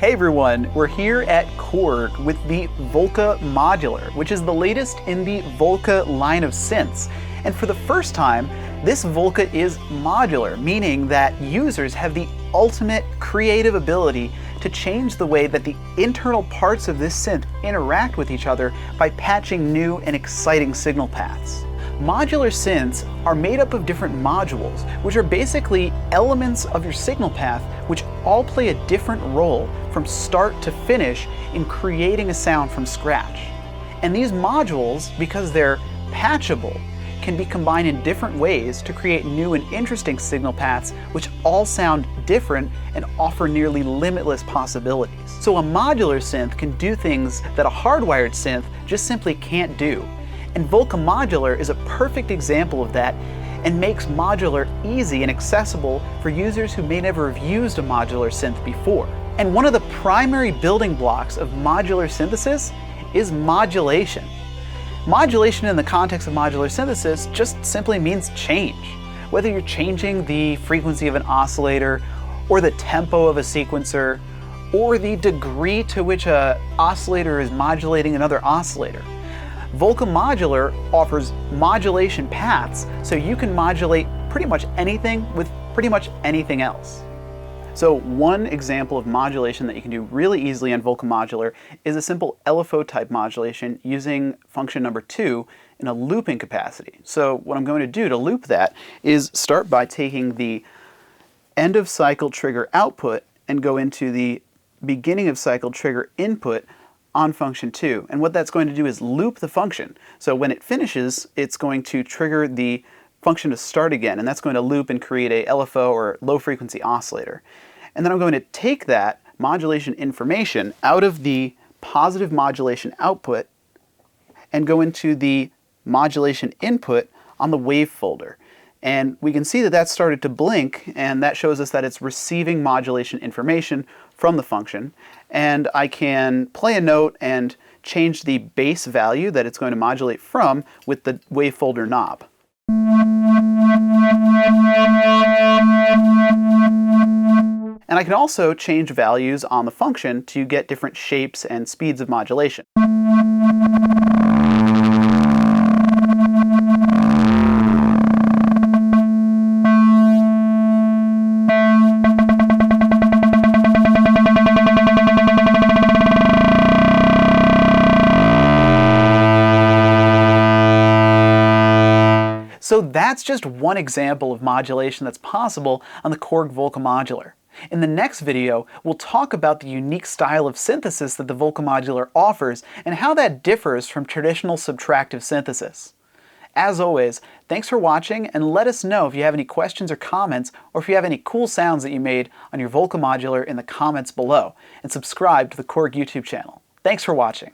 Hey everyone, we're here at Korg with the Volca Modular, which is the latest in the Volca line of synths. And for the first time, this Volca is modular, meaning that users have the ultimate creative ability to change the way that the internal parts of this synth interact with each other by patching new and exciting signal paths. Modular synths are made up of different modules, which are basically elements of your signal path which all play a different role from start to finish in creating a sound from scratch. And these modules, because they're patchable, can be combined in different ways to create new and interesting signal paths which all sound different and offer nearly limitless possibilities. So a modular synth can do things that a hardwired synth just simply can't do. And Volca Modular is a perfect example of that and makes modular easy and accessible for users who may never have used a modular synth before. And one of the primary building blocks of modular synthesis is modulation. Modulation in the context of modular synthesis just simply means change. Whether you're changing the frequency of an oscillator, or the tempo of a sequencer, or the degree to which an oscillator is modulating another oscillator. Volca Modular offers modulation paths, so you can modulate pretty much anything with pretty much anything else. So one example of modulation that you can do really easily on Volca Modular is a simple LFO type modulation using function number 2 in a looping capacity. So what I'm going to do to loop that is start by taking the end of cycle trigger output and go into the beginning of cycle trigger input on function 2. And what that's going to do is loop the function. So when it finishes, it's going to trigger the function to start again, and that's going to loop and create a LFO or low frequency oscillator. And then I'm going to take that modulation information out of the positive modulation output and go into the modulation input on the wave folder. And we can see that that started to blink, and that shows us that it's receiving modulation information from the function. And I can play a note and change the base value that it's going to modulate from with the wave folder knob. And I can also change values on the function to get different shapes and speeds of modulation. So that's just one example of modulation that's possible on the Korg Volca Modular. In the next video, we'll talk about the unique style of synthesis that the Volca Modular offers and how that differs from traditional subtractive synthesis. As always, thanks for watching, and let us know if you have any questions or comments, or if you have any cool sounds that you made on your Volca Modular in the comments below, and subscribe to the Korg YouTube channel. Thanks for watching.